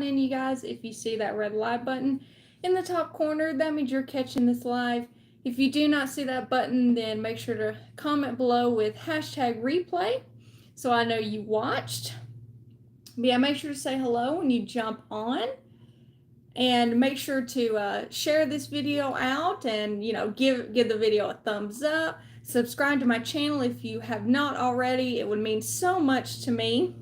in, you guys. If you see that red live button in the top corner, that means you're catching this live. If you do not see that button, then make sure to comment below with hashtag replay so I know you watched. But yeah, make sure to say hello when you jump on. And make sure to share this video out and, give the video a thumbs up. Subscribe to my channel if you have not already. It would mean so much to me.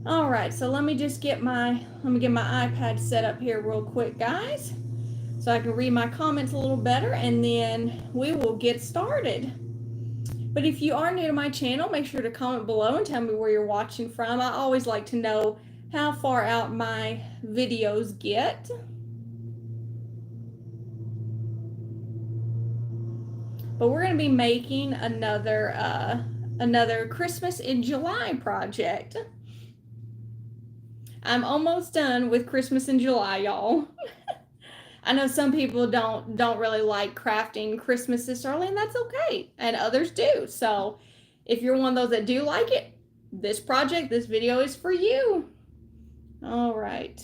All right, so let me get my iPad set up here real quick, guys, so I can read my comments a little better, and then we will get started. But if you are new to my channel, make sure to comment below and tell me where you're watching from. I always like to know how far out my videos get. But we're going to be making another Christmas in July project. I'm almost done with Christmas in July, y'all. I know some people don't really like crafting Christmas this early, and that's okay. And others do. So if you're one of those that do like it, this video is for you. All right.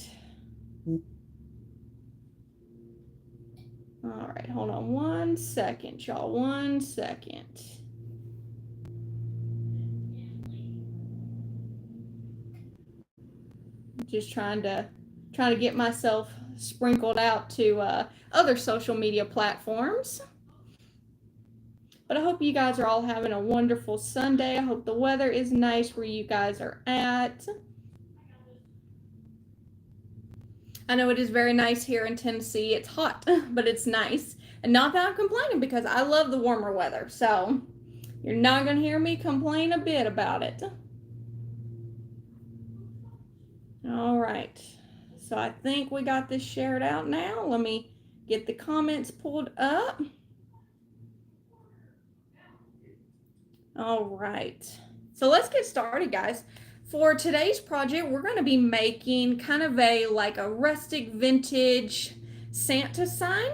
All right, hold on 1 second, y'all. 1 second. Just trying to get myself sprinkled out to other social media platforms. But I hope you guys are all having a wonderful Sunday. I hope the weather is nice where you guys are at. I know it is very nice here in Tennessee. It's hot, but it's nice. And not that I'm complaining, because I love the warmer weather. So you're not going to hear me complain a bit about it. All right. So I think we got this shared out now. Let me get the comments pulled up. All right. So let's get started, guys. For today's project, we're going to be making kind of a rustic vintage Santa sign.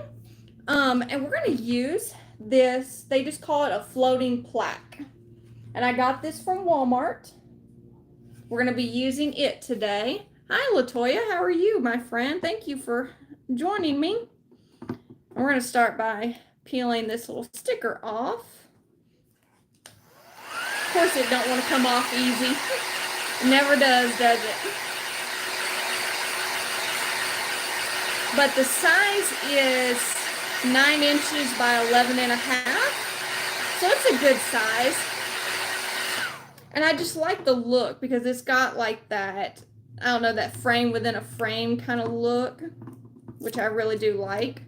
And we're going to use this, they just call it a floating plaque. And I got this from Walmart. We're going to be using it today. Hi, Latoya. How are you, my friend? Thank you for joining me. And we're going to start by peeling this little sticker off. Of course, it don't want to come off easy. It never does it? But the size is 9 inches by 11.5. So it's a good size. And I just like the look because it's got like that, I don't know, that frame within a frame kind of look, which I really do like.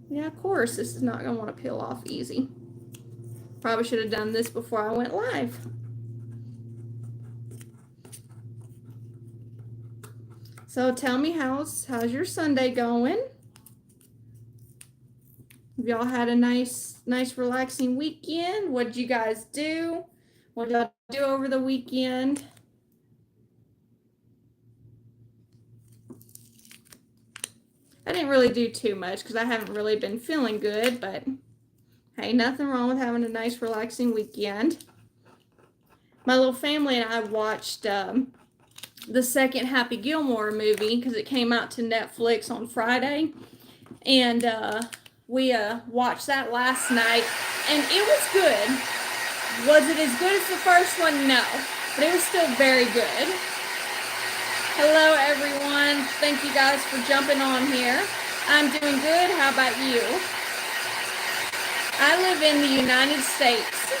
Yeah, of course, this is not going to want to peel off easy. Probably should have done this before I went live. So tell me, how's your Sunday going? Have y'all had a nice relaxing weekend? What did you guys do? What did y'all do over the weekend? I didn't really do too much because I haven't really been feeling good, but hey, nothing wrong with having a nice relaxing weekend. My little family and I watched the second Happy Gilmore movie because it came out to Netflix on Friday, and we watched that last night, and it was good. Was it as good as the first one? No, but it was still very good. Hello, everyone. Thank you guys for jumping on here. I'm doing good. How about you? I live in the United States.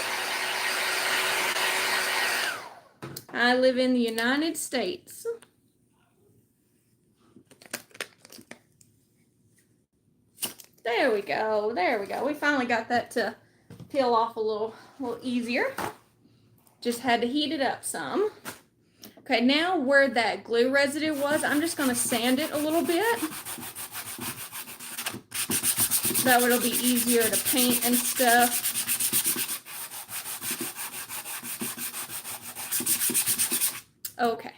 I live in the United States. There we go. There we go. We finally got that to peel off a little easier. Just had to heat it up some. Okay, now where that glue residue was, I'm just going to sand it a little bit. That way it'll be easier to paint and stuff. Okay.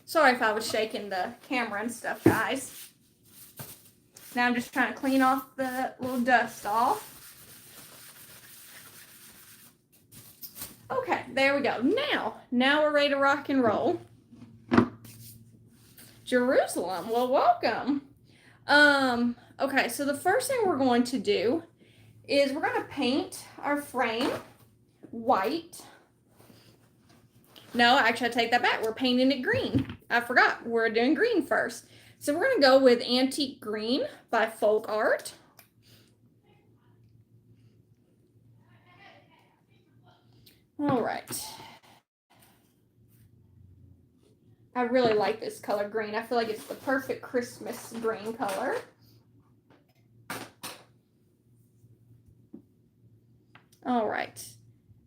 Sorry if I was shaking the camera and stuff, guys. Now I'm just trying to clean off the little dust off. Okay, there we go. Now we're ready to rock and roll. Jerusalem, well, welcome. Okay, so the first thing we're going to do is we're going to paint our frame white. No, actually, I take that back. We're painting it green. I forgot. We're doing green first. So we're going to go with Antique Green by Folk Art. All right. I really like this color green. I feel like it's the perfect Christmas green color. All right.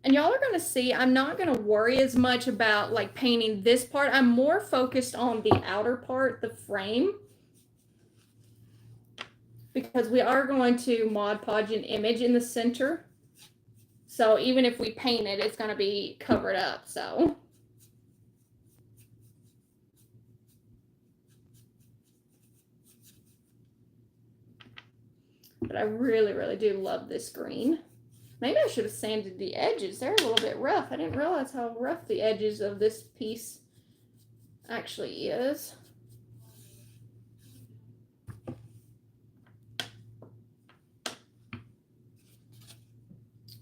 And y'all are going to see, I'm not going to worry as much about like painting this part. I'm more focused on the outer part, the frame, because we are going to Mod Podge an image in the center. So even if we paint it, it's going to be covered up. So. But I really, really do love this green. Maybe I should have sanded the edges. They're a little bit rough. I didn't realize how rough the edges of this piece actually is.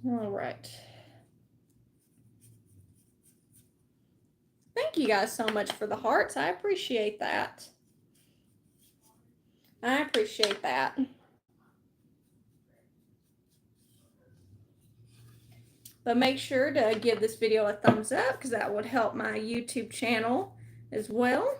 All right. Thank you guys so much for the hearts. I appreciate that. I appreciate that. But make sure to give this video a thumbs up because that would help my YouTube channel as well.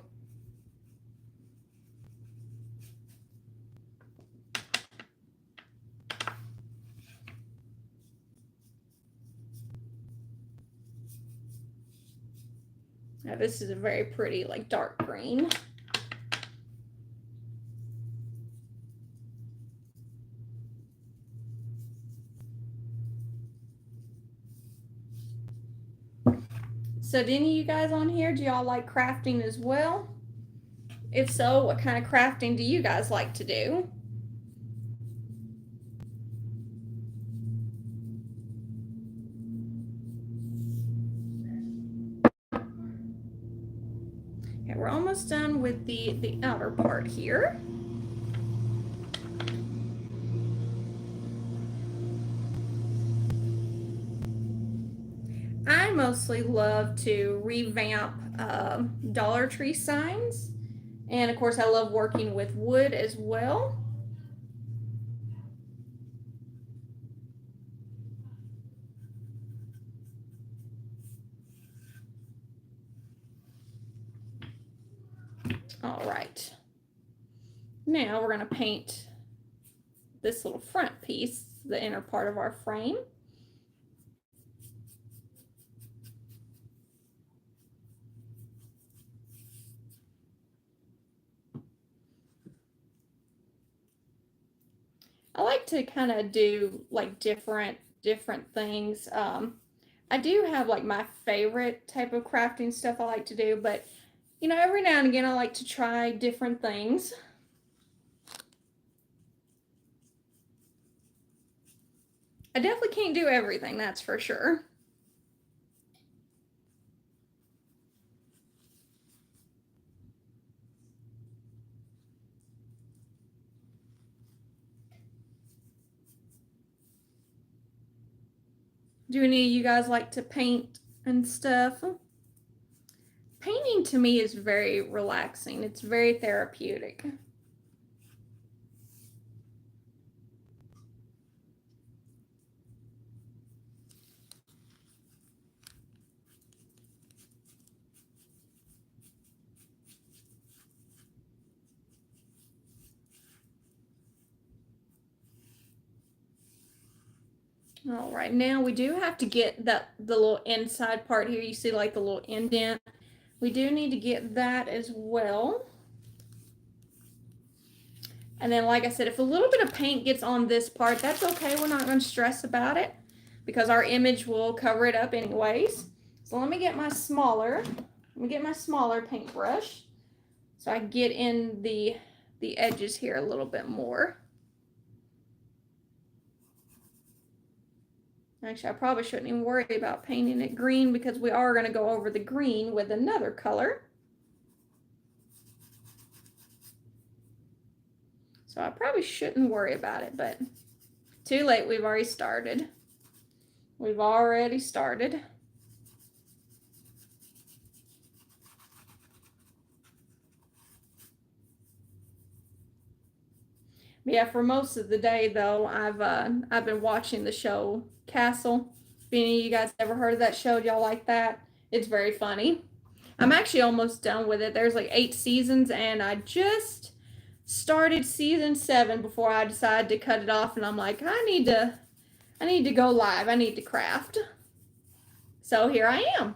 Now this is a very pretty, like, dark green. So do any of you guys on here, do y'all like crafting as well? If so, what kind of crafting do you guys like to do? Okay, we're almost done with the outer part here. I mostly love to revamp Dollar Tree signs. And of course, I love working with wood as well. All right. Now we're going to paint this little front piece, the inner part of our frame. I like to kind of do like different things. I do have like my favorite type of crafting stuff I like to do, but you know, every now and again I like to try different things. I definitely can't do everything, that's for sure. Do any of you guys like to paint and stuff? Painting to me is very relaxing. It's very therapeutic. All right, now we do have to get the little inside part here. You see like the little indent. We do need to get that as well. And then, like I said, if a little bit of paint gets on this part, that's okay. We're not going to stress about it because our image will cover it up anyways. So let me get my smaller paintbrush so I get in the edges here a little bit more. Actually, I probably shouldn't even worry about painting it green because we are going to go over the green with another color. So I probably shouldn't worry about it, but too late, we've already started. We've already started. Yeah, for most of the day though, I've been watching the show Castle. If any of you guys ever heard of that show, y'all like that? It's very funny. I'm actually almost done with it. There's like 8 seasons, and I just started season 7 before I decided to cut it off. And I'm like, I need to go live. I need to craft. So here I am.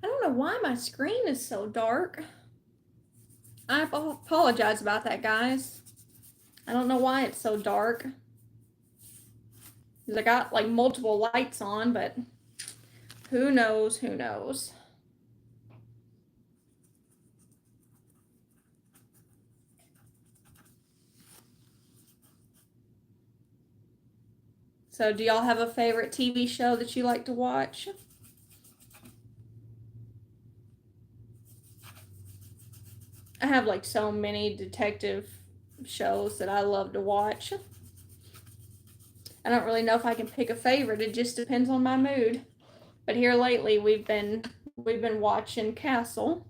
I don't know why my screen is so dark. I apologize about that, guys. I don't know why it's so dark. Because I got like multiple lights on, but who knows, who knows. So do y'all have a favorite TV show that you like to watch? I have like so many detective shows that I love to watch. I don't really know if I can pick a favorite. It just depends on my mood. But here lately we've been watching Castle.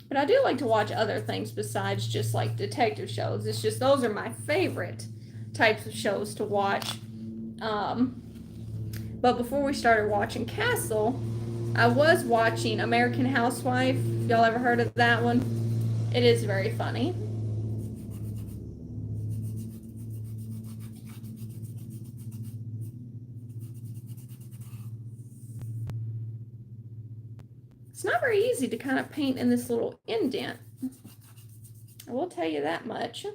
But I do like to watch other things besides just like detective shows. It's just those are my favorite types of shows to watch. But before we started watching Castle, I was watching American Housewife. Y'all ever heard of that one? It is very funny. It's not very easy to kind of paint in this little indent. I will tell you that much.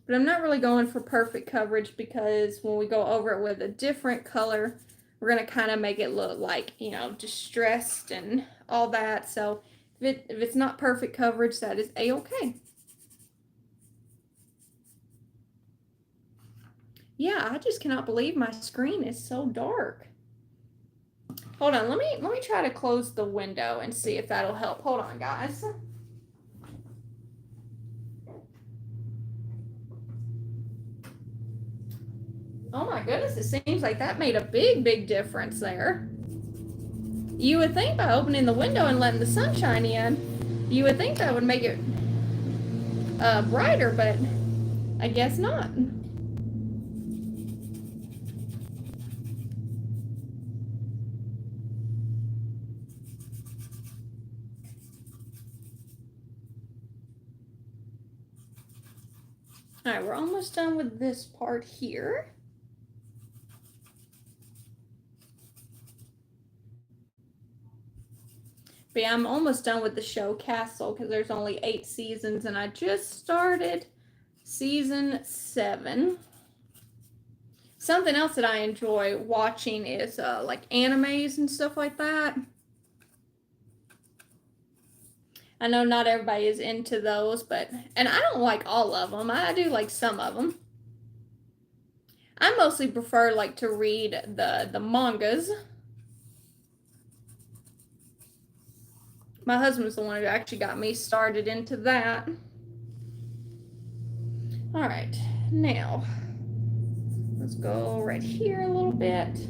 But I'm not really going for perfect coverage because when we go over it with a different color, we're going to kind of make it look like, you know, distressed and all that. So if it's not perfect coverage, that is a-okay. Yeah, I just cannot believe my screen is so dark. Hold on, let me try to close the window and see if that'll help. Hold on, guys. Oh my goodness, it seems like that made a big difference there. You would think by opening the window and letting the sunshine in, you would think that would make it brighter, but I guess not. All right, we're almost done with this part here. But yeah, I'm almost done with the show Castle because there's only 8 seasons and I just started season 7. Something else that I enjoy watching is like animes and stuff like that. I know not everybody is into those, and I don't like all of them. I do like some of them. I mostly prefer like to read the mangas. My husband's the one who actually got me started into that. All right, now let's go right here a little bit.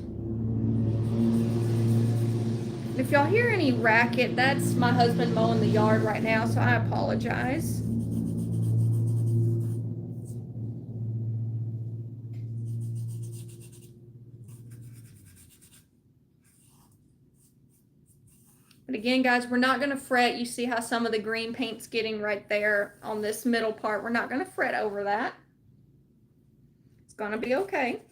If y'all hear any racket, that's my husband mowing the yard right now, so I apologize. But again, guys, we're not going to fret. You see how some of the green paint's getting right there on this middle part. We're not going to fret over that. It's going to be okay.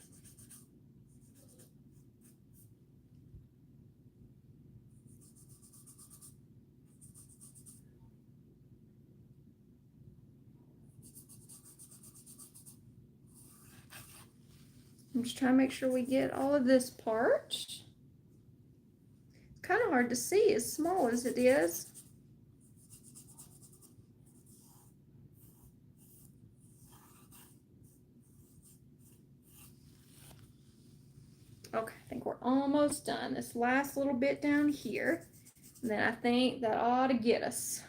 I'm just trying to make sure we get all of this part. It's kind of hard to see as small as it is. Okay, I think we're almost done. This last little bit down here. And then I think that ought to get us.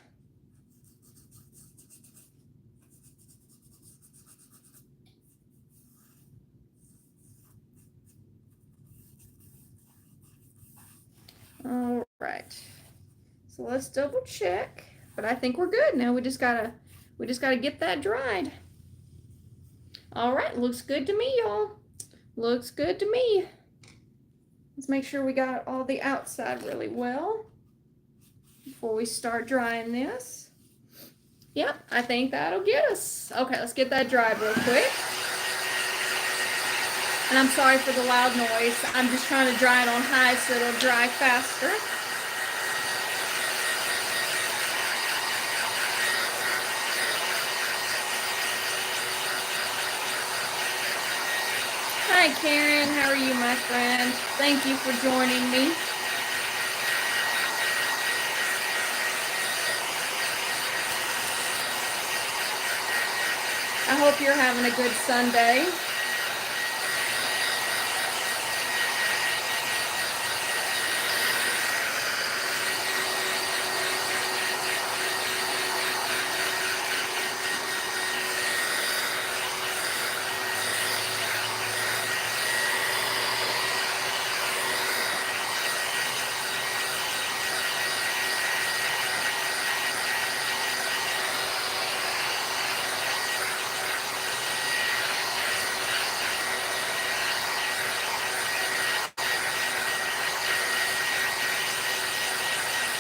All right. So let's double check. But I think we're good. Now we just gotta get that dried. All right, looks good to me, y'all. Looks good to me. Let's make sure we got all the outside really well before we start drying this. Yep, I think that'll get us. Okay, let's get that dried real quick. And I'm sorry for the loud noise. I'm just trying to dry it on high so it'll dry faster. Hi Karen, how are you, my friend? Thank you for joining me. I hope you're having a good Sunday.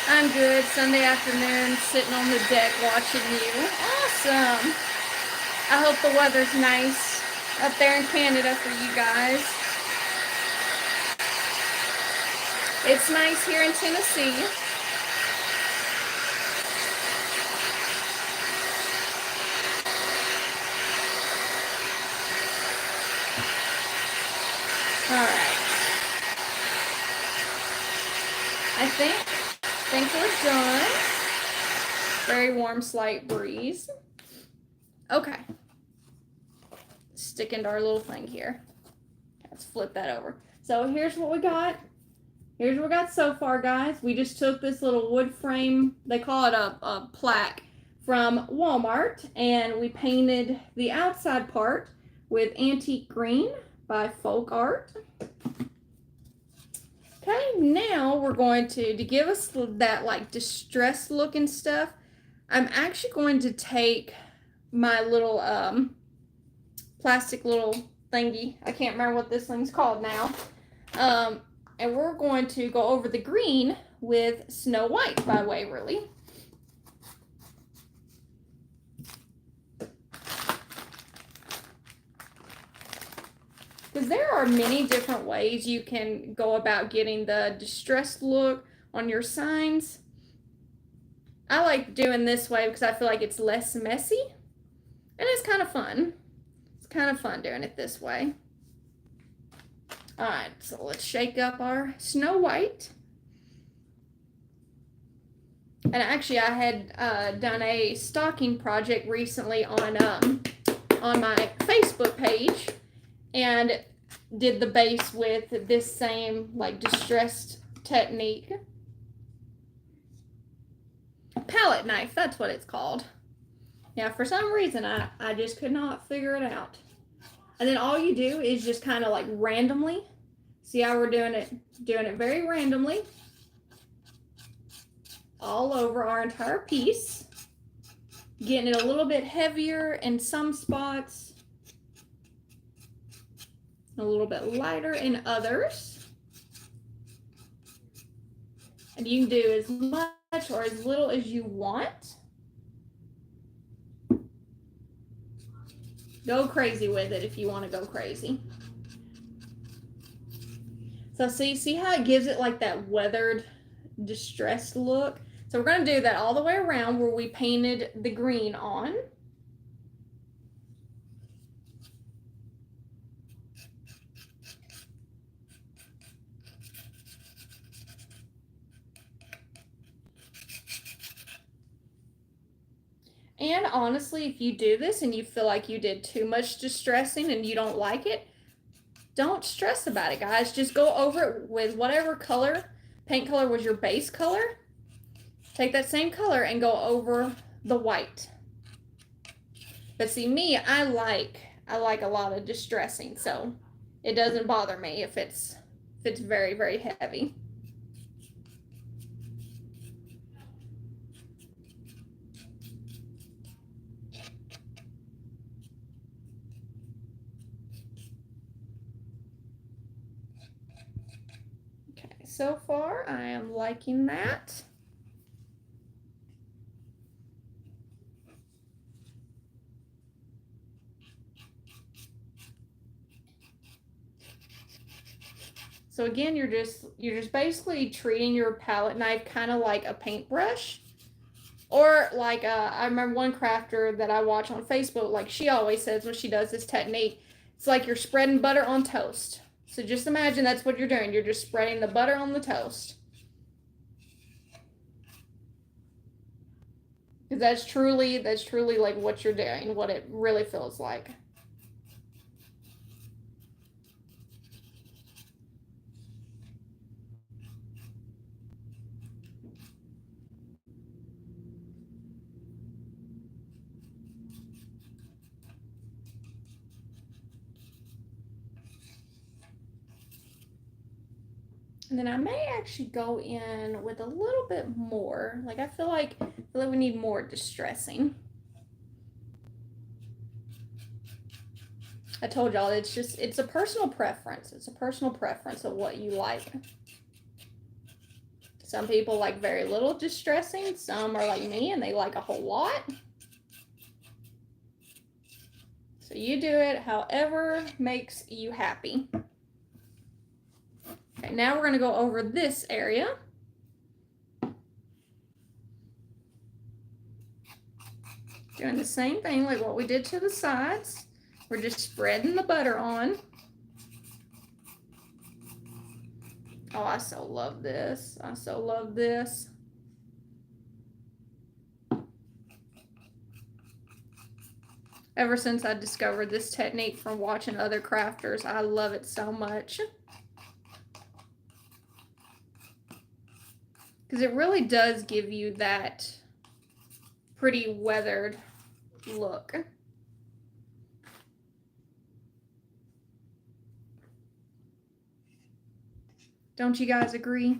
I'm good. Sunday afternoon, sitting on the deck watching you. Awesome. I hope the weather's nice up there in Canada for you guys. It's nice here in Tennessee. All right. I think we're done. Very warm, slight breeze. Okay. Stick into our little thing here. Let's flip that over. So here's what we got. Here's what we got so far, guys. We just took this little wood frame, they call it a plaque, from Walmart, and we painted the outside part with antique green by Folk Art. Okay, now we're going to give us that like distressed looking stuff. I'm actually going to take my little plastic little thingy. I can't remember what this thing's called now. And we're going to go over the green with Snow White by Waverly. Because there are many different ways you can go about getting the distressed look on your signs. I like doing this way because I feel like it's less messy. And it's kind of fun. It's kind of fun doing it this way. Alright, so let's shake up our Snow White. And actually I had done a stocking project recently on my Facebook page. And did the base with this same like distressed technique. Palette knife, that's what it's called. Yeah, for some reason I just could not figure it out. And then all you do is just kind of like randomly. See how we're doing it very randomly. All over our entire piece. Getting it a little bit heavier in some spots. A little bit lighter in others. And you can do as much or as little as you want. Go crazy with it if you want to go crazy. So see how it gives it like that weathered, distressed look? So we're going to do that all the way around where we painted the green on. And honestly, if you do this and you feel like you did too much distressing and you don't like it, don't stress about it, guys. Just go over it with whatever color, paint color was your base color. Take that same color and go over the white. But see, me, I like a lot of distressing, so it doesn't bother me if it's very, very heavy. Okay, so far I am liking that. So again, you're just basically treating your palette knife kind of like a paintbrush, or like I remember one crafter that I watch on Facebook, like she always says when she does this technique, it's like you're spreading butter on toast. So just imagine that's what you're doing. You're just spreading the butter on the toast. Because that's truly like what you're doing, what it really feels like. And then I may actually go in with a little bit more. Like I feel like we need more distressing. I told y'all it's a personal preference. It's a personal preference of what you like. Some people like very little distressing. Some are like me and they like a whole lot. So you do it however makes you happy. Okay, now we're going to go over this area. Doing the same thing like what we did to the sides. We're just spreading the butter on. Oh, I so love this. I so love this. Ever since I discovered this technique from watching other crafters, I love it so much. Because it really does give you that pretty weathered look. Don't you guys agree?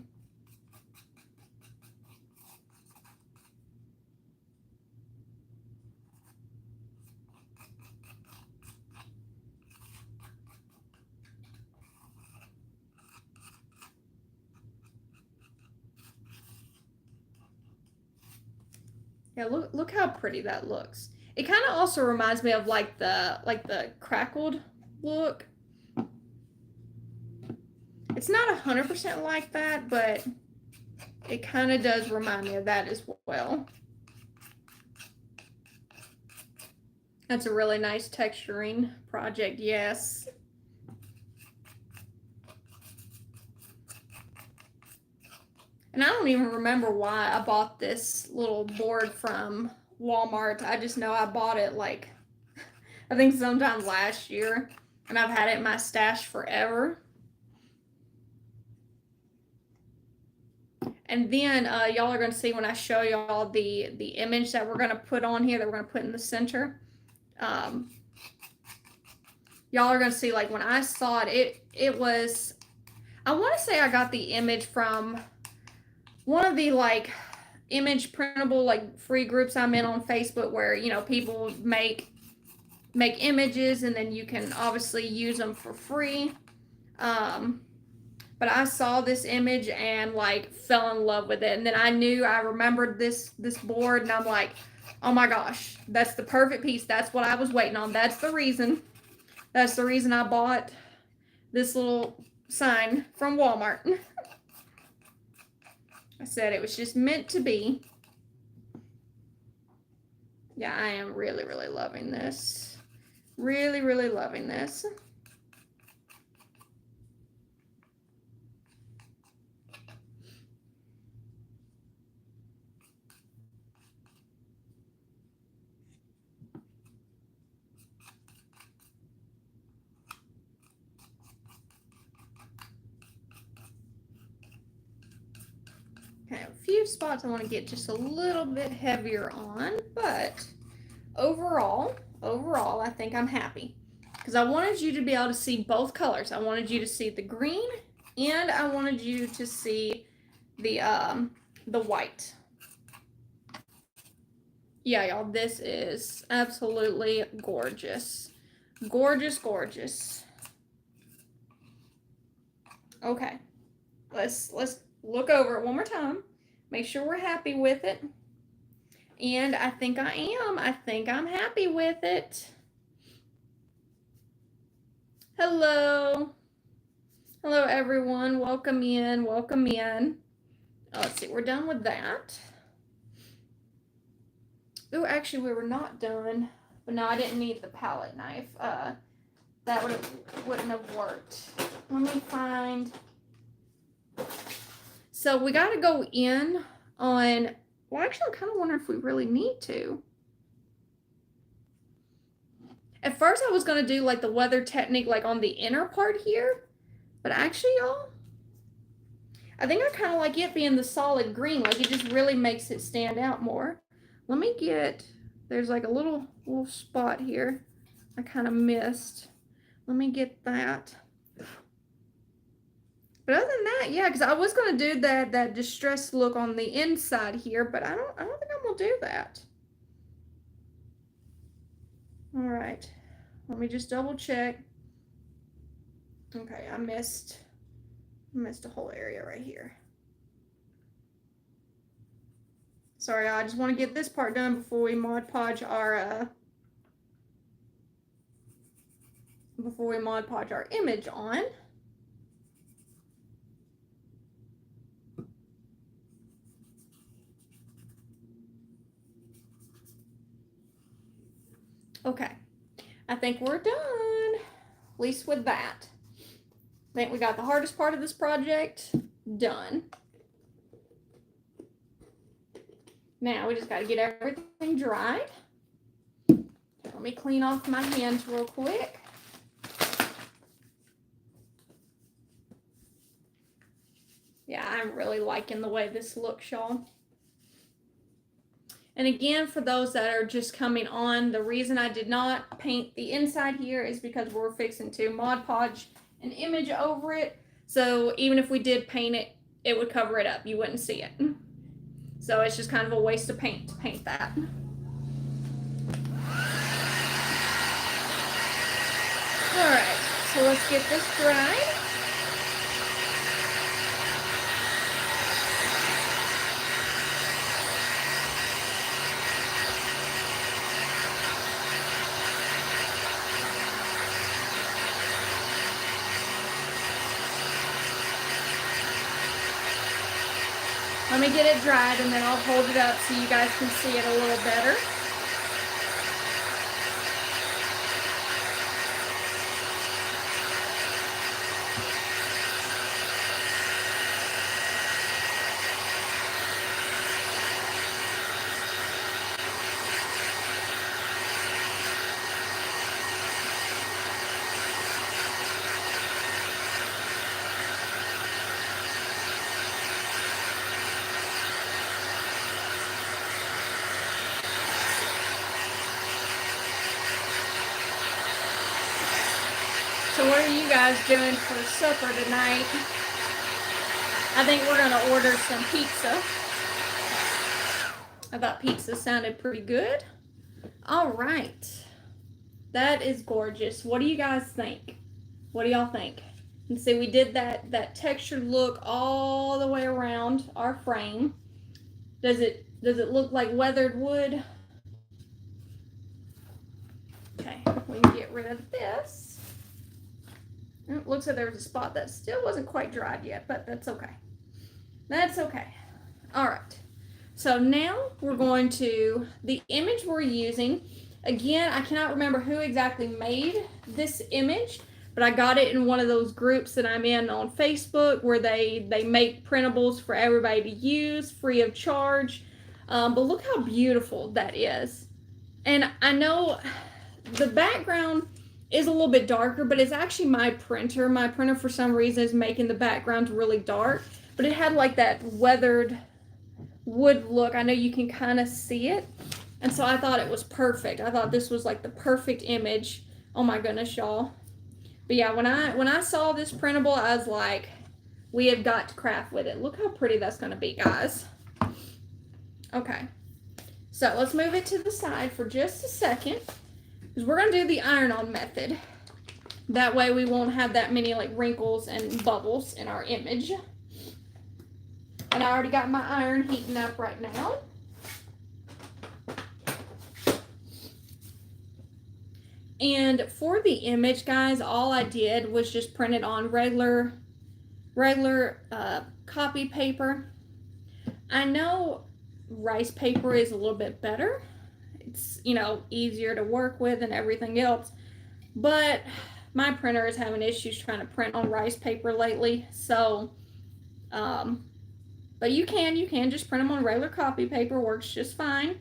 Yeah, look how pretty that looks. It kind of also reminds me of like the crackled look. It's not 100% like that, but it kind of does remind me of that as well. That's a really nice texturing project, yes. And I don't even remember why I bought this little board from Walmart. I just know I bought it like, I think sometime last year, and I've had it in my stash forever. And then y'all are going to see when I show y'all the image that we're going to put on here, that we're going to put in the center. Y'all are going to see, like, when I saw it, it was, I want to say I got the image from one of the, like, image printable, like, free groups I'm in on Facebook where, you know, people make images and then you can obviously use them for free. But I saw this image and like fell in love with it. And then I remembered this board, and I'm like, oh my gosh, that's the perfect piece. That's what I was waiting on. That's the reason I bought this little sign from Walmart. I said it was just meant to be. Yeah, I am really, really loving this. Really, really loving this. Okay, a few spots I want to get just a little bit heavier on, but overall, I think I'm happy. Because I wanted you to be able to see both colors. I wanted you to see the green, and I wanted you to see the white. Yeah, y'all, this is absolutely gorgeous. Gorgeous, gorgeous. Okay, let's look over it one more time. Make sure we're happy with it. And I think I am. I think I'm happy with it. Hello. Hello, everyone. Welcome in. Welcome in. Let's see. We're done with that. Oh, actually, we were not done. But no, I didn't need the palette knife. That wouldn't have worked. Let me find. So we got to go in on. Well, actually, I kind of wonder if we really need to. At first, I was going to do like the weather technique like on the inner part here. But actually, y'all, I think I kind of like it being the solid green. Like it just really makes it stand out more. Let me get, there's like a little spot here I kind of missed. Let me get that. But other than that, yeah, because I was going to do that distressed look on the inside here, but I don't think I'm going to do that. All right. Let me just double check. Okay, I missed a whole area right here. Sorry, I just want to get this part done before we Mod Podge our image on. Okay, I think we're done, at least with that. I think we got the hardest part of this project done. Now we just got to get everything dried. Let me clean off my hands real quick. Yeah, I'm really liking the way this looks, y'all. And again, for those that are just coming on, the reason I did not paint the inside here is because we're fixing to Mod Podge an image over it. So even if we did paint it, it would cover it up. You wouldn't see it. So it's just kind of a waste of paint to paint that. All right, so let's get this dried. Let me get it dried and then I'll hold it up so you guys can see it a little better. So what are you guys doing for supper tonight? I think we're gonna order some pizza. I thought pizza sounded pretty good. All right, that is gorgeous. What do you guys think? What do y'all think? And see, we did that textured look all the way around our frame. Does it look like weathered wood? Okay, we can get rid of this. It looks like there was a spot that still wasn't quite dried yet, but that's okay. That's okay. All right. So now we're going to, the image we're using, again, I cannot remember who exactly made this image, but I got it in one of those groups that I'm in on Facebook where they make printables for everybody to use free of charge. But look how beautiful that is. And I know the background is a little bit darker, but it's actually my printer. My printer, for some reason, is making the background really dark. But it had like that weathered would look. I know you can kind of see it. And so I thought it was perfect. I thought this was like the perfect image. Oh my goodness, y'all. But yeah, when I saw this printable, I was like, we have got to craft with it. Look how pretty that's going to be, guys. Okay. So let's move it to the side for just a second, because we're going to do the iron-on method. That way we won't have that many like wrinkles and bubbles in our image. And I already got my iron heating up right now. And for the image, guys, all I did was just print it on regular copy paper. I know rice paper is a little bit better. It's, you know, easier to work with and everything else. But my printer is having issues trying to print on rice paper lately. So, but you can just print them on regular copy paper. Works just fine.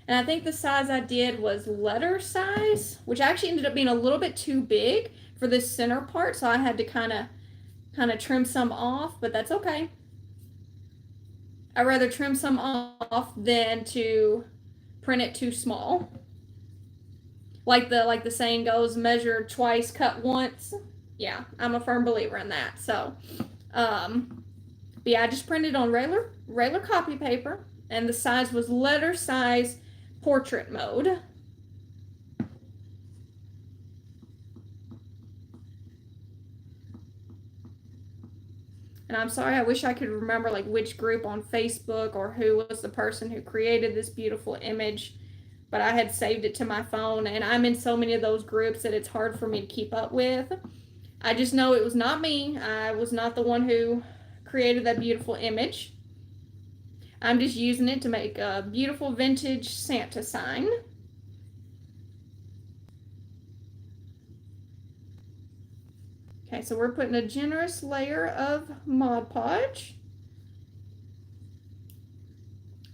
And I think the size I did was letter size, which actually ended up being a little bit too big for this center part. So I had to kind of trim some off, but that's okay. I'd rather trim some off than to print it too small. Like the saying goes, measure twice, cut once. Yeah, I'm a firm believer in that. So, but yeah, I just printed on regular copy paper, and the size was letter size portrait mode. And I'm sorry, I wish I could remember like which group on Facebook or who was the person who created this beautiful image, but I had saved it to my phone, and I'm in so many of those groups that it's hard for me to keep up with. I just know it was not me. I was not the one who created that beautiful image. I'm just using it to make a beautiful vintage Santa sign. Okay, so we're putting a generous layer of Mod Podge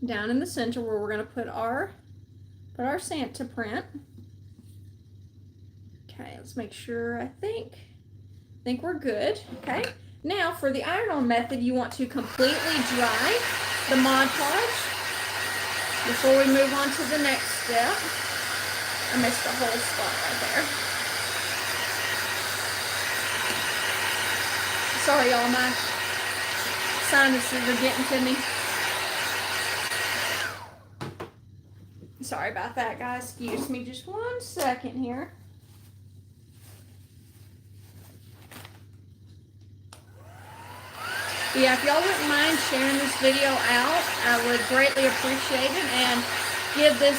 down in the center where we're going to put our Santa print. Okay, let's make sure. I think we're good. Okay, now for the iron-on method, you want to completely dry the Mod Podge before we move on to the next step. I missed a whole spot right there. Sorry, y'all, my sinuses are getting to me. Sorry about that, guys. Excuse me just 1 second here. Yeah, if y'all wouldn't mind sharing this video out, I would greatly appreciate it, and give this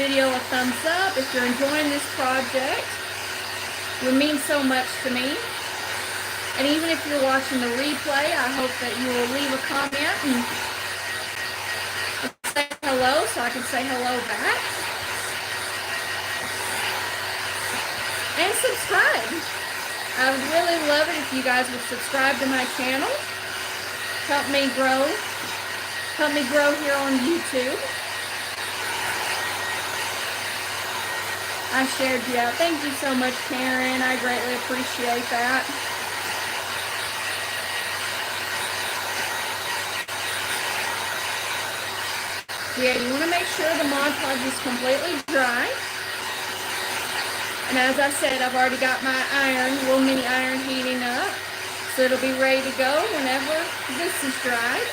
video a thumbs up if you're enjoying this project. It would mean so much to me. And even if you're watching the replay, I hope that you will leave a comment and say hello so I can say hello back. And subscribe. I would really love it if you guys would subscribe to my channel. Help me grow here on YouTube. I shared you out. Thank you so much, Karen. I greatly appreciate that. Yeah, you want to make sure the Mod Podge is completely dry. And as I said, I've already got my little mini iron heating up. So it'll be ready to go whenever this is dried.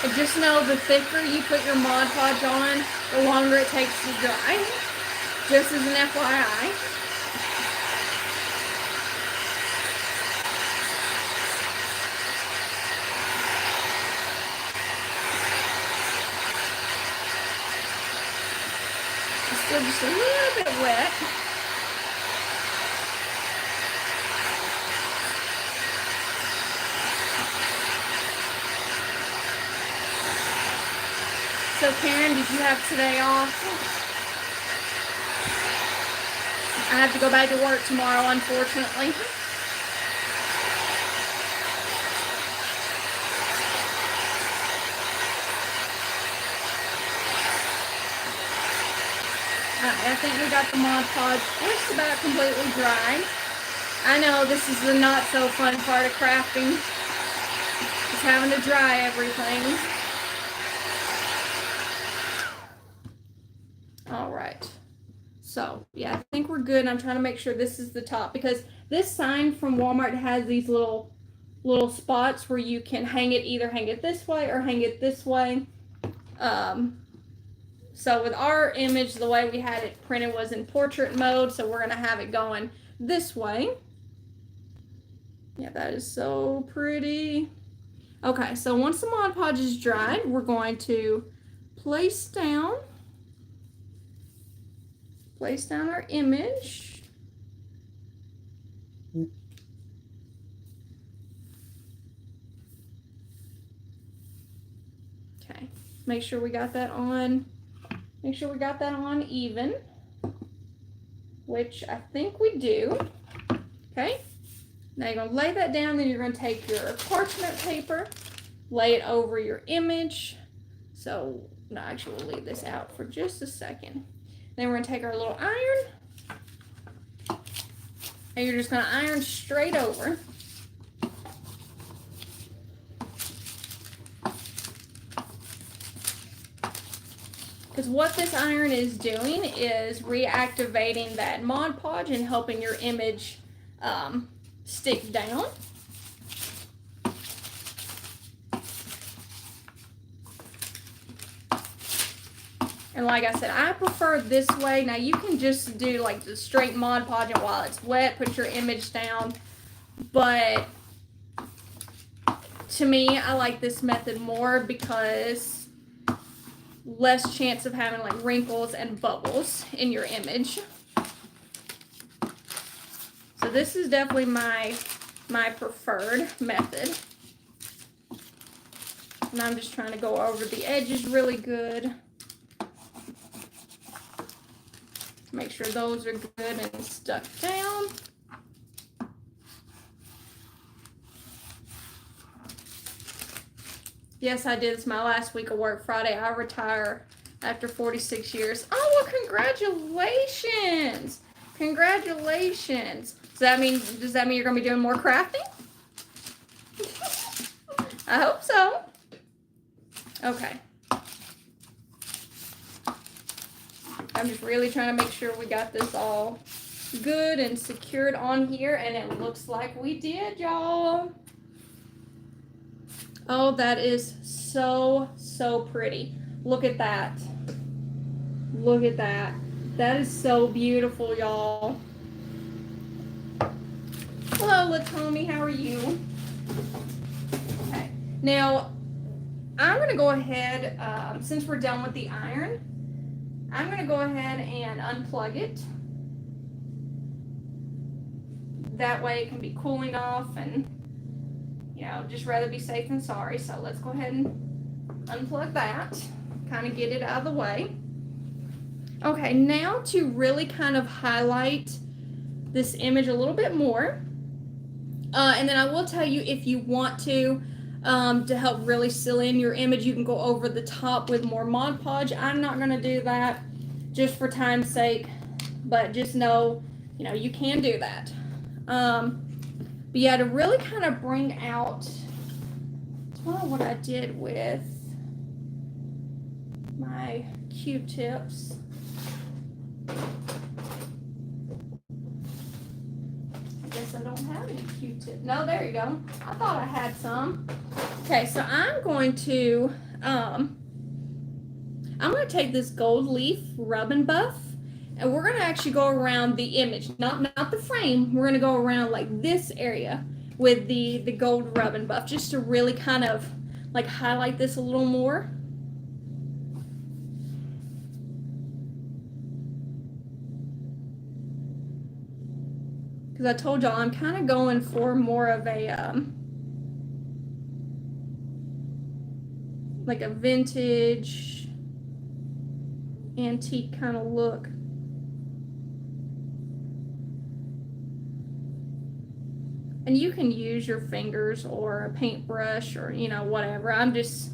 And just know the thicker you put your Mod Podge on, the longer it takes to dry. Just as an FYI. It's still just a little bit wet. So Karen, did you have today off? I have to go back to work tomorrow, unfortunately. right, I think we got the Mod Podge just about completely dry. I know this is the not so fun part of crafting. Just having to dry everything. All right. So yeah, I think we're good. I'm trying to make sure this is the top because this sign from Walmart has these little spots where you can hang it, either hang it this way or hang it this way. So with our image, the way we had it printed was in portrait mode, so we're gonna have it going this way. Yeah, that is so pretty. Okay, so once the Mod Podge is dried, we're going to place down our image. Okay, make sure we got that on. Make sure we got that on even, which I think we do. Okay, now you're gonna lay that down, then you're gonna take your parchment paper, lay it over your image. So, no, actually we'll leave this out for just a second. Then we're gonna take our little iron, and you're just gonna iron straight over. Because what this iron is doing is reactivating that Mod Podge and helping your image stick down. And like I said, I prefer this way. Now you can just do like the straight Mod Podge and while it's wet, put your image down. But to me, I like this method more because less chance of having like wrinkles and bubbles in your image. So this is definitely my preferred method. And I'm just trying to go over the edges really good. Make sure those are good and stuck down. Yes, I did. It's my last week of work. Friday, I retire after 46 years. Oh, well, congratulations. Congratulations. Does that mean you're going to be doing more crafting? I hope so. Okay. I'm just really trying to make sure we got this all good and secured on here, and it looks like we did, y'all. Oh, that is so, so pretty. Look at that. Look at that. That is so beautiful, y'all. Hello, Latomi. How are you? Okay. Now, I'm going to go ahead, since we're done with the iron, I'm going to go ahead and unplug it. That way it can be cooling off and, you know, just rather be safe than sorry. So let's go ahead and unplug that, kind of get it out of the way. Okay, now to really kind of highlight this image a little bit more. And then I will tell you, if you want to help really seal in your image, you can go over the top with more Mod Podge. I'm not going to do that just for time's sake, but just know, you know, you can do that. But yeah, to really kind of bring out what I did with my Q-tips. I guess I don't have any Q-tips. No, there you go. I thought I had some. Okay, so I'm going to take this gold leaf rub and buff, and we're going to actually go around the image, not the frame. We're going to go around like this area with the gold rub and buff, just to really kind of like highlight this a little more. Because I told y'all I'm kind of going for more of a like a vintage antique kind of look. And you can use your fingers or a paintbrush or, you know, whatever. I'm just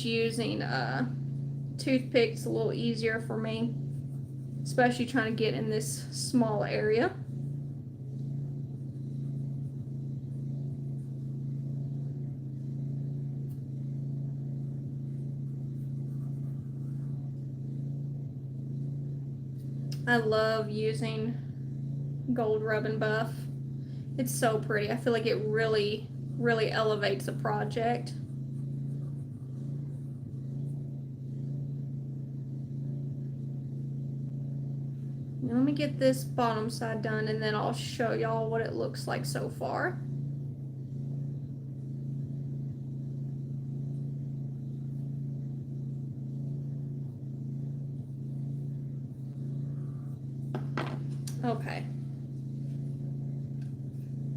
using toothpick's a little easier for me, especially trying to get in this small area. I love using gold rub and buff. It's so pretty. I feel like it really, really elevates a project. Now let me get this bottom side done and then I'll show y'all what it looks like so far. Okay.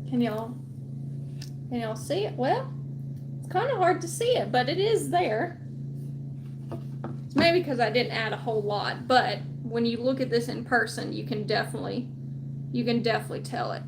Can y'all see it? Well, it's kind of hard to see it, but it is there. It's maybe because I didn't add a whole lot, but when you look at this in person, you can definitely tell it.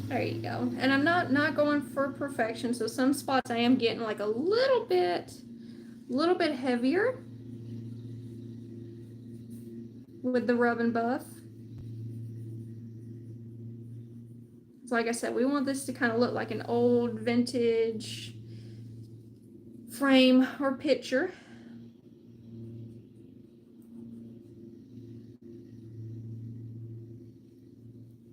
There you go. And I'm not going for perfection, so some spots I am getting like a little bit heavier with the rub and buff. So like I said, we want this to kind of look like an old vintage frame or picture.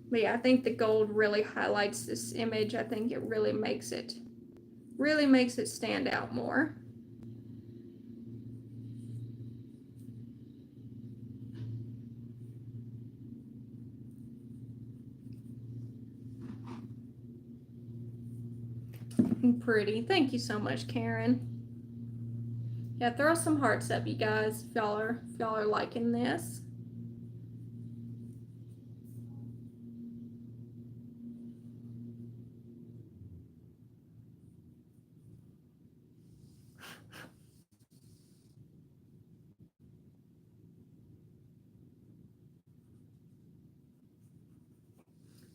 But yeah, I think the gold really highlights this image. I think it really makes it stand out more. Pretty. Thank you so much, Karen. Yeah, throw some hearts up, you guys, if y'all are liking this.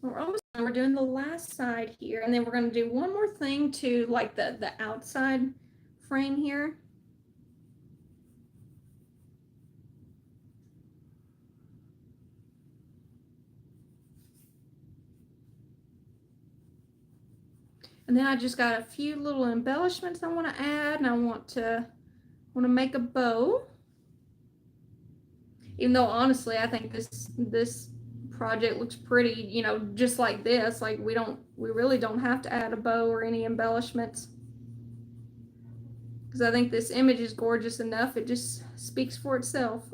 We're almost done. We're doing the last side here, and then we're going to do one more thing to like the outside frame here. And then I just got a few little embellishments I want to add, and I want to make a bow. Even though honestly, I think this project looks pretty, you know, just like this. Like we really don't have to add a bow or any embellishments, because I think this image is gorgeous enough. It just speaks for itself.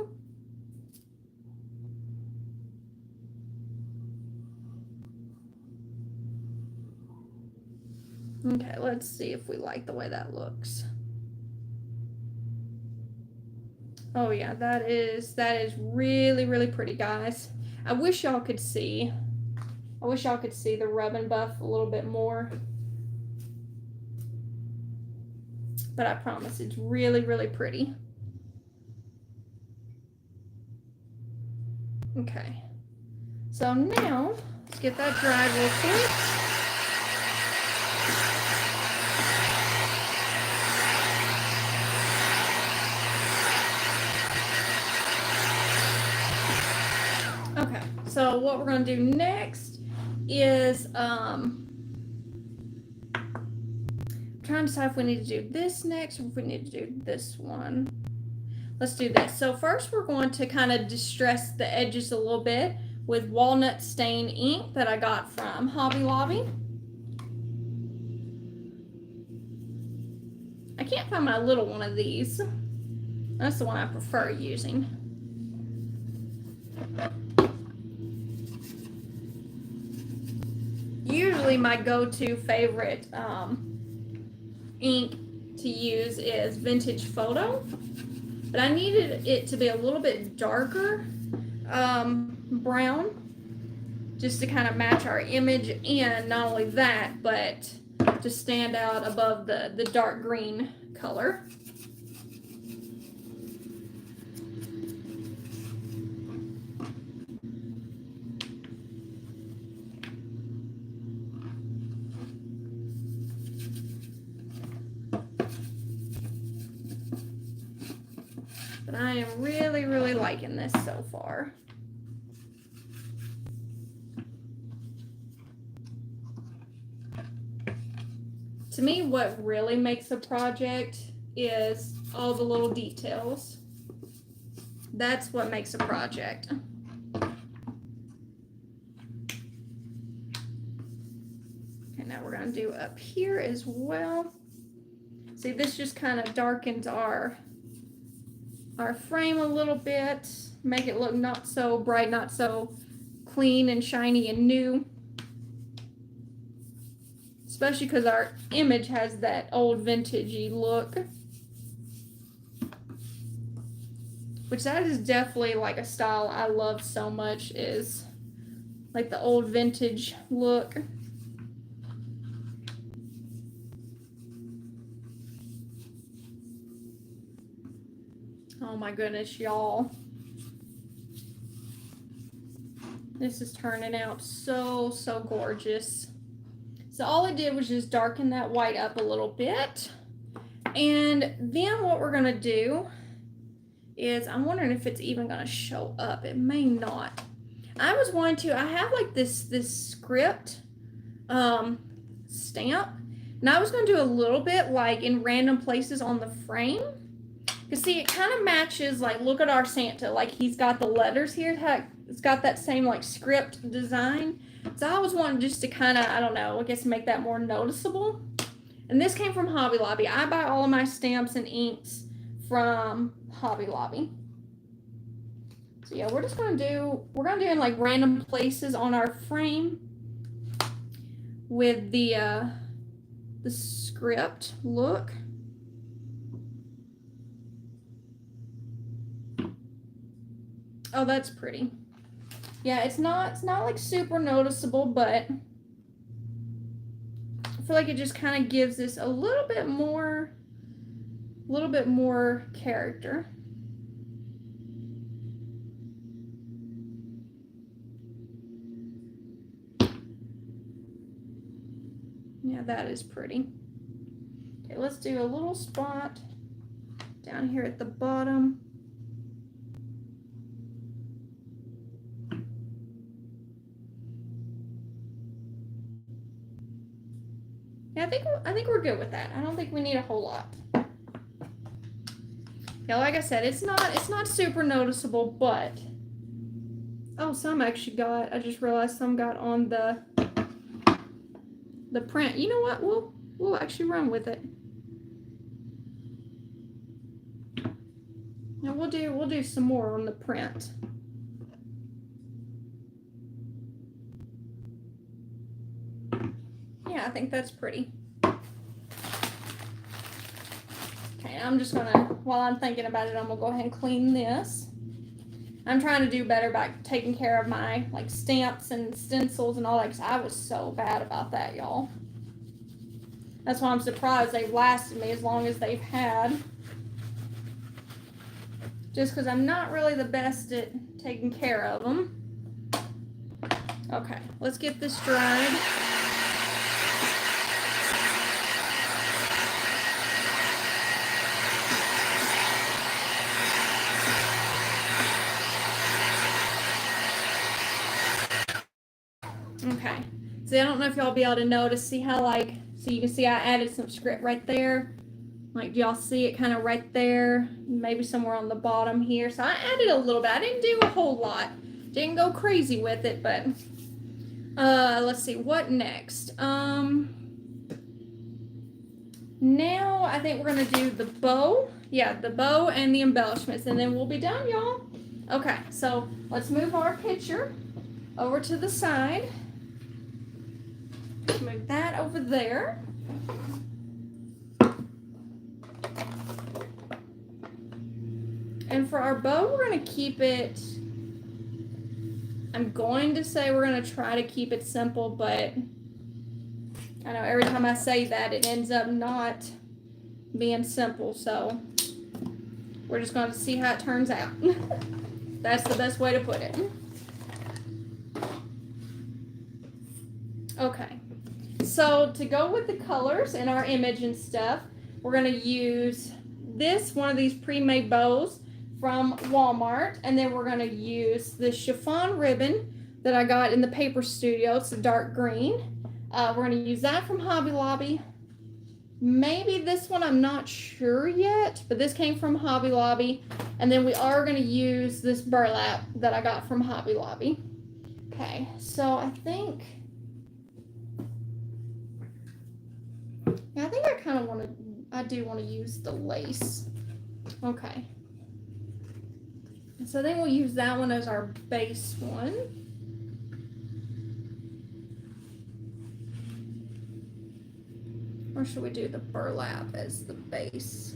Okay, let's see if we like the way that looks. Oh yeah, that is really, really pretty, guys. I wish y'all could see the rub and buff a little bit more. But I promise it's really, really pretty. Okay. So now, let's get that dried real quick. Okay, so what we're going to do next is trying to decide if we need to do this next or if we need to do this one. Let's do this. So first we're going to kind of distress the edges a little bit with walnut stain ink that I got from Hobby Lobby. I can't find my little one of these. That's the one I prefer using. Usually my go-to favorite ink to use is Vintage Photo. but I needed it to be a little bit darker brown, just to kind of match our image, and not only that, but to stand out above the dark green color. But I am really, really liking this so far. To me, what really makes a project is all the little details. That's what makes a project. Okay, now we're gonna do up here as well. See, this just kind of darkens our frame a little bit, make it look not so bright, not so clean and shiny and new. Especially because our image has that old vintagey look. Which that is definitely like a style I love so much, is like the old vintage look. Oh my goodness, y'all. This is turning out so, so gorgeous. So all I did was just darken that white up a little bit. And then what we're gonna do is, I'm wondering if it's even gonna show up. It may not. I was wanting to, I have like this script stamp, and I was gonna do a little bit like in random places on the frame. Because see, it kind of matches, like, look at our Santa. Like, he's got the letters here. It's got that same, like, script design. So I was wanting just to kind of, I don't know, I guess make that more noticeable. And this came from Hobby Lobby. I buy all of my stamps and inks from Hobby Lobby. So yeah, we're gonna do in like random places on our frame with the script look. Oh, that's pretty. Yeah, it's not like super noticeable, but I feel like it just kind of gives this a little bit more character. Yeah, that is pretty. Okay, let's do a little spot down here at the bottom. Yeah, I think we're good with that. I don't think we need a whole lot. Yeah, like I said, it's not super noticeable, but oh, some actually got. I just realized some got on the print. You know what? We'll actually run with it. Now we'll do some more on the print. Yeah, I think that's pretty. Okay, I'm just gonna, while I'm thinking about it, I'm gonna go ahead and clean this. I'm trying to do better by taking care of my like stamps and stencils and all that, because I was so bad about that, y'all. That's why I'm surprised they've lasted me as long as they've had. Just because I'm not really the best at taking care of them. Okay, let's get this dried. Okay, see, I don't know if y'all be able to notice, see how like, so you can see I added some script right there. Like, do y'all see it kind of right there? Maybe somewhere on the bottom here. So I added a little bit. I didn't do a whole lot. Didn't go crazy with it, but let's see, what next? Now I think we're gonna do the bow. Yeah, the bow and the embellishments, and then we'll be done, y'all. Okay, so let's move our picture over to the side. Just move that over there. And for our bow, we're going to keep it, I'm going to say we're going to try to keep it simple, but I know every time I say that, it ends up not being simple. So we're just going to see how it turns out. That's the best way to put it. Okay. So to go with the colors in our image and stuff, we're going to use one of these pre-made bows from Walmart, and then we're going to use the chiffon ribbon that I got in the paper studio. It's a dark green. We're going to use that from Hobby Lobby. Maybe this one, I'm not sure yet, but this came from Hobby Lobby. And then we are going to use this burlap that I got from Hobby Lobby. Okay, so I think I kind of I do want to use the lace. Okay. So I think we'll use that one as our base one. Or should we do the burlap as the base?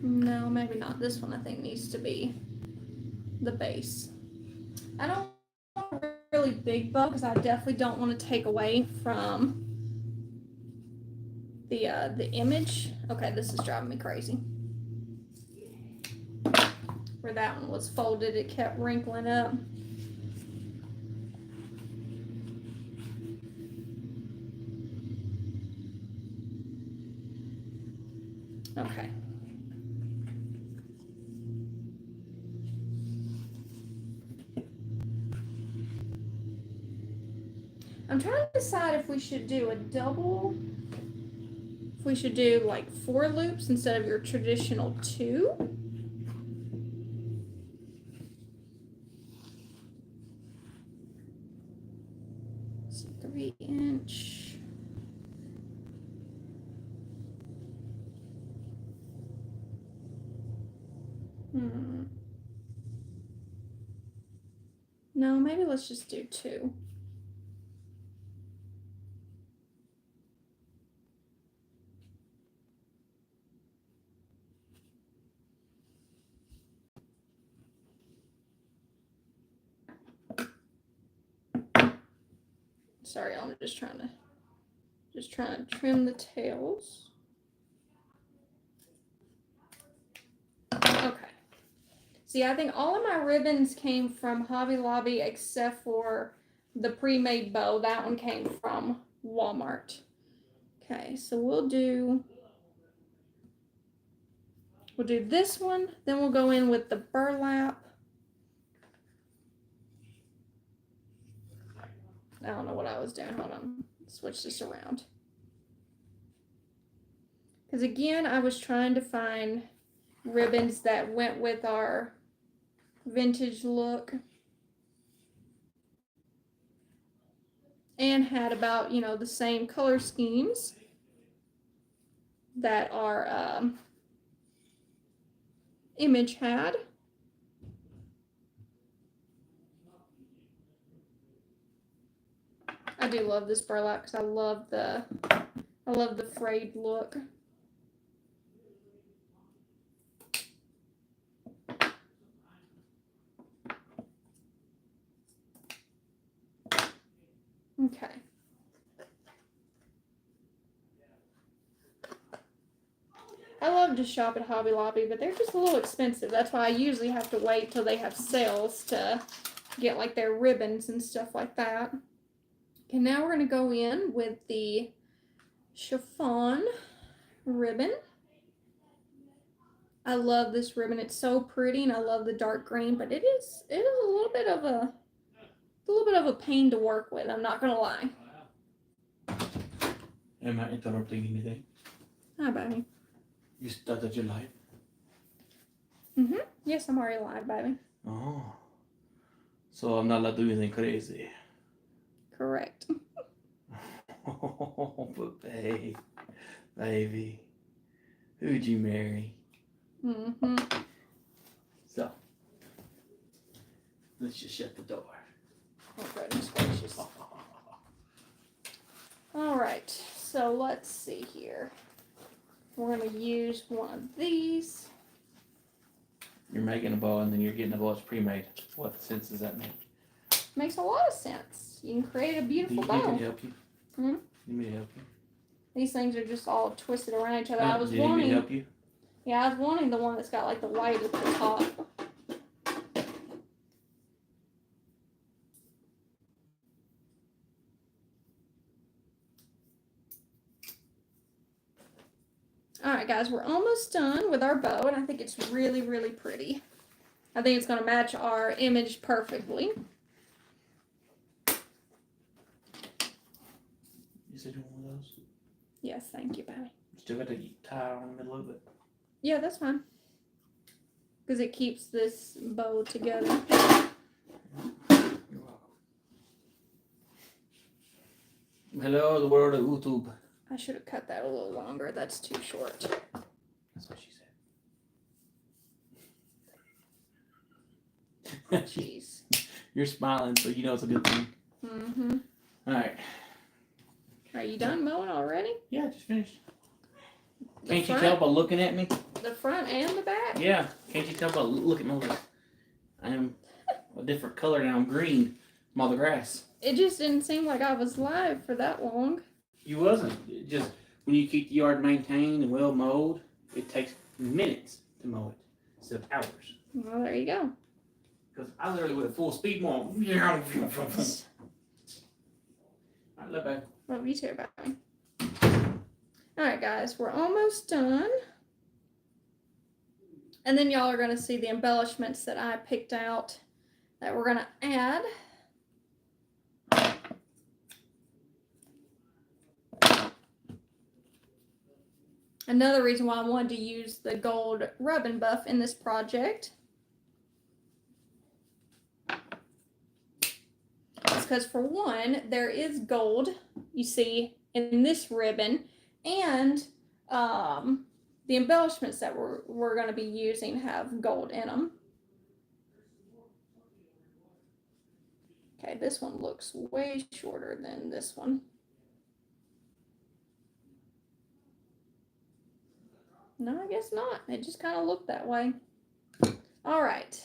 No, maybe not. This one I think needs to be the base. I don't want a really big bow because I definitely don't want to take away from the image. Okay, this is driving me crazy. Where that one was folded, it kept wrinkling up. Okay. I'm trying to decide if we should do a double, if we should do like 4 loops instead of your traditional 2. It's 3-inch. No, maybe let's just do 2. Sorry, I'm just trying to trim the tails. Okay. See, I think all of my ribbons came from Hobby Lobby except for the pre-made bow. That one came from Walmart. Okay, so we'll do this one, then we'll go in with the burlap. I don't know what I was doing. Hold on. Switch this around. Because again, I was trying to find ribbons that went with our vintage look and had about, the same color schemes that our image had. I do love this burlap because I love the frayed look. Okay. I love to shop at Hobby Lobby, but they're just a little expensive. That's why I usually have to wait till they have sales to get like their ribbons and stuff like that. Okay, now we're going to go in with the chiffon ribbon. I love this ribbon. It's so pretty, and I love the dark green, but it is a little bit of a pain to work with. I'm not going to lie. Am I interrupting anything? Hi, baby. You started your live? Yes, I'm already live, baby. Oh. So I'm not allowed to do anything crazy. Correct. Oh, but baby, who'd you marry? So, let's just shut the door. Oh, goodness gracious. All right, so let's see here. We're going to use one of these. You're making a bow and then you're getting a bow that's pre-made. What sense does that make? Makes a lot of sense. You can create a Do beautiful you bow. need me to help you? Hmm? You need me to help you? These things are just all twisted around each other. I was Do you need me to wanting, help you? yeah, I was wanting the one that's got like the white at the top. Alright guys, we're almost done with our bow, and I think it's really, really pretty. I think it's going to match our image perfectly. You said you want one of those? Yes, thank you, baby. Still got to tie on the middle of it. Yeah, that's fine. Because it keeps this bow together. You're welcome. Hello, the world of YouTube. I should have cut that a little longer. That's too short. That's what she said. Jeez. You're smiling, so you know it's a good thing. Mm-hmm. Alright. Are you done mowing already? Yeah, I just finished. The Can't you front- tell by looking at me? The front and the back? Yeah. Can't you tell by looking over? I am a different color now. I'm green from all the grass. It just didn't seem like I was live for that long. You wasn't. It just when you keep the yard maintained and well mowed, it takes minutes to mow it instead of hours. Well, there you go. Because I literally went full speed mow. Alright, look back. Love you too, baby. Alright, guys, we're almost done. And then y'all are going to see the embellishments that I picked out that we're going to add. Another reason why I wanted to use the gold rub and buff in this project is because, for one, there is gold you see in this ribbon, and the embellishments that we're going to be using have gold in them. Okay, this one looks way shorter than this one. No, I guess not. It just kind of looked that way. All right.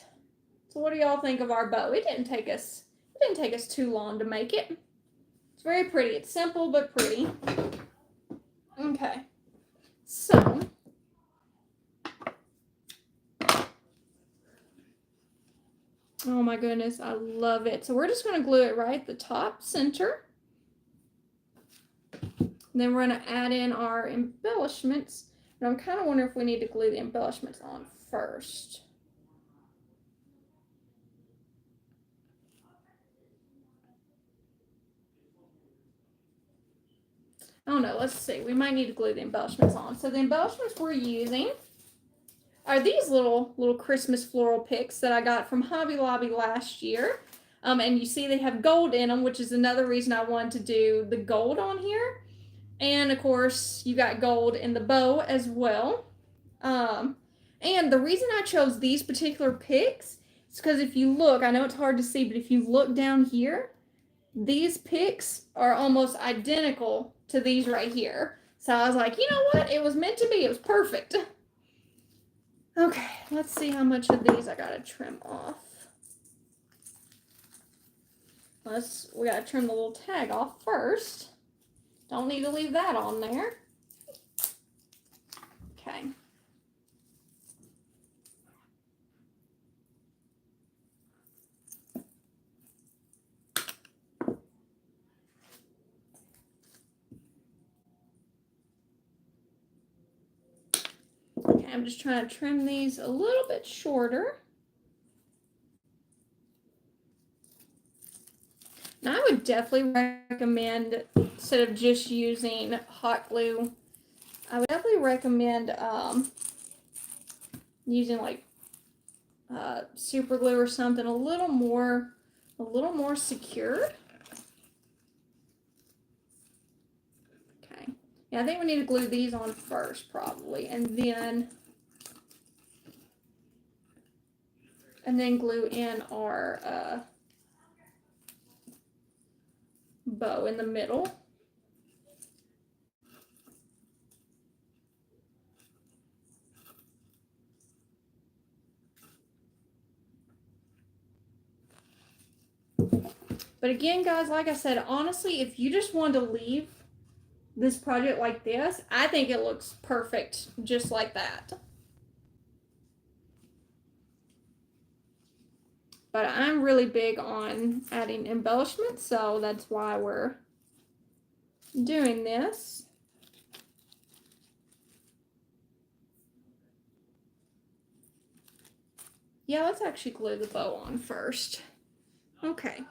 So what do y'all think of our bow? It didn't take us too long to make it. It's very pretty. It's simple but pretty. Okay. So oh my goodness, I love it. So we're just going to glue it right at the top center. Then we're going to add in our embellishments. But I'm kind of wondering if we need to glue the embellishments on first. I don't know. Let's see. We might need to glue the embellishments on. So the embellishments we're using are these little Christmas floral picks that I got from Hobby Lobby last year. And you see they have gold in them, which is another reason I wanted to do the gold on here. And of course, you got gold in the bow as well. And the reason I chose these particular picks is because if you look, I know it's hard to see, but if you look down here, these picks are almost identical to these right here. So I was like, you know what? It was meant to be. It was perfect. Okay, let's see how much of these I gotta trim off. We gotta trim the little tag off first. Don't need to leave that on there. Okay. Okay, I'm just trying to trim these a little bit shorter. Now, I would definitely recommend, instead of just using hot glue, I would definitely recommend using like super glue or something a little more secure. Okay. Yeah, I think we need to glue these on first probably, and then glue in our bow in the middle. But again, guys, like I said, honestly, if you just wanted to leave this project like this, I think it looks perfect just like that. But I'm really big on adding embellishments, so that's why we're doing this. Yeah, let's actually glue the bow on first. Okay.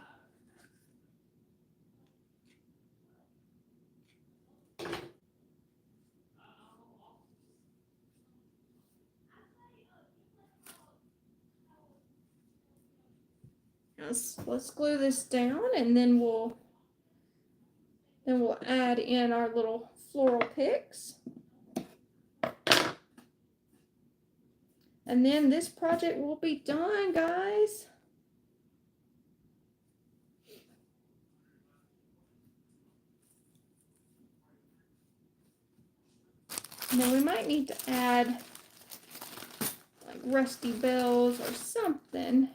Let's glue this down, and then we'll add in our little floral picks. And then this project will be done, guys. Now we might need to add like rusty bells or something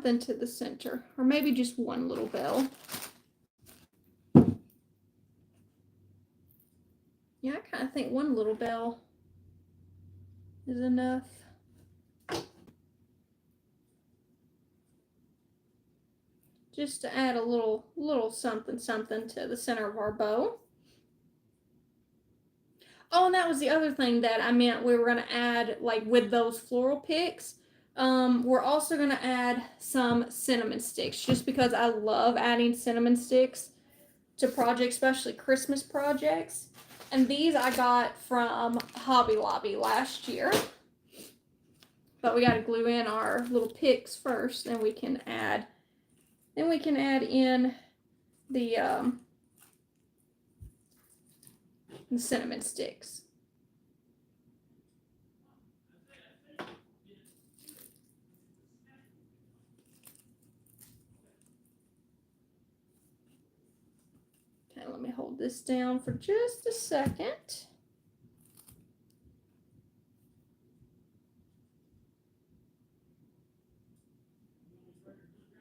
to the center, or maybe just one little bell. Yeah, I kind of think one little bell is enough. Just to add a little something to the center of our bow. Oh, and that was the other thing that I meant we were going to add, like with those floral picks. We're also going to add some cinnamon sticks, just because I love adding cinnamon sticks to projects, especially Christmas projects. And these I got from Hobby Lobby last year. But we got to glue in our little picks first, and we can add in the cinnamon sticks. Okay, let me hold this down for just a second.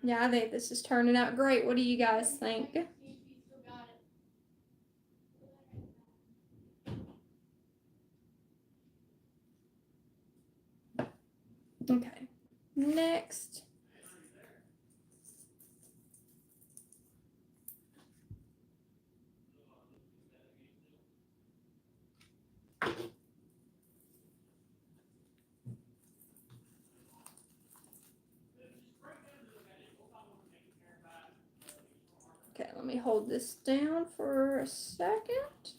Yeah, I think this is turning out great. What do you guys think? Okay, next. Okay, let me hold this down for a second.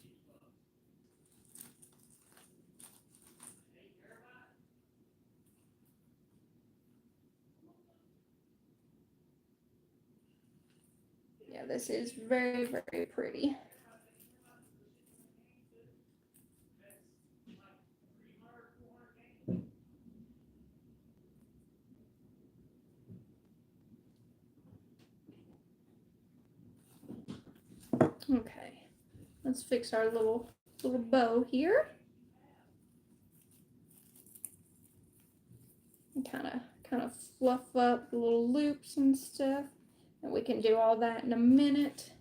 Yeah, this is very, very pretty. Okay, let's fix our little bow here. And kind of fluff up the little loops and stuff. And we can do all that in a minute.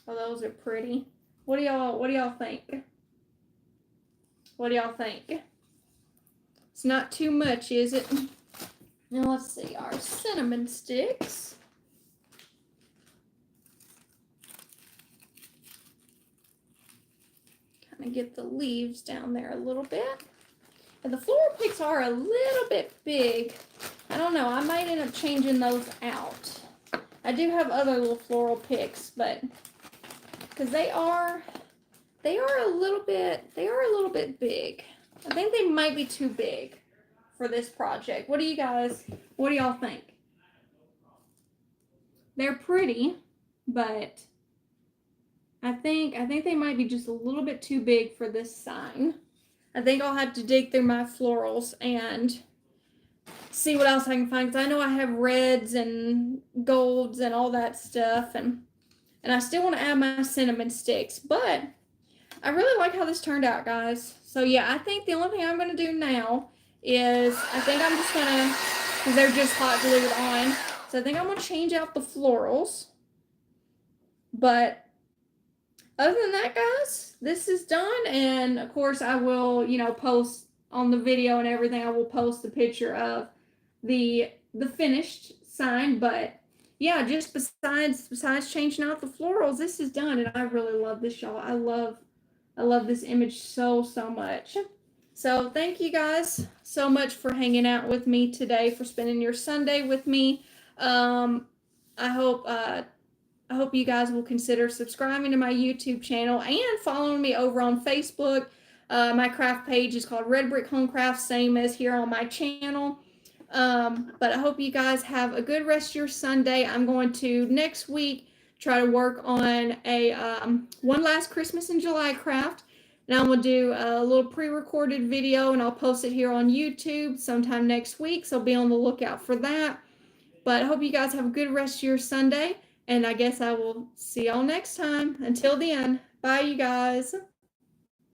Oh, those are pretty. What do y'all think? What do y'all think? It's not too much, is it? Now let's see, our cinnamon sticks. Kind of get the leaves down there a little bit. And the floral picks are a little bit big. I don't know, I might end up changing those out. I do have other little floral picks, but because they are a little bit big. I think they might be too big for this project. What do y'all think? They're pretty, but I think they might be just a little bit too big for this sign. I think I'll have to dig through my florals and see what else I can find, because I know I have reds and golds and all that stuff, and I still want to add my cinnamon sticks, but I really like how this turned out, guys. So yeah, I think the only thing I'm going to do now is I think I'm just going to because they're just hot glued on. So I think I'm going to change out the florals. But other than that, guys, this is done. And of course, I will, post on the video and everything. I will post a picture of the finished sign. But yeah, just besides changing out the florals, this is done, and I really love this, y'all. I love this image so much. So thank you guys so much for hanging out with me today, for spending your Sunday with me. I hope you guys will consider subscribing to my YouTube channel and following me over on Facebook. My craft page is called Red Brick Home Crafts, same as here on my channel. But I hope you guys have a good rest of your Sunday. I'm going to next week try to work on a one last Christmas in July craft. And I'm going to do a little pre-recorded video, and I'll post it here on YouTube sometime next week. So be on the lookout for that. But I hope you guys have a good rest of your Sunday. And I guess I will see y'all next time. Until then, bye, you guys.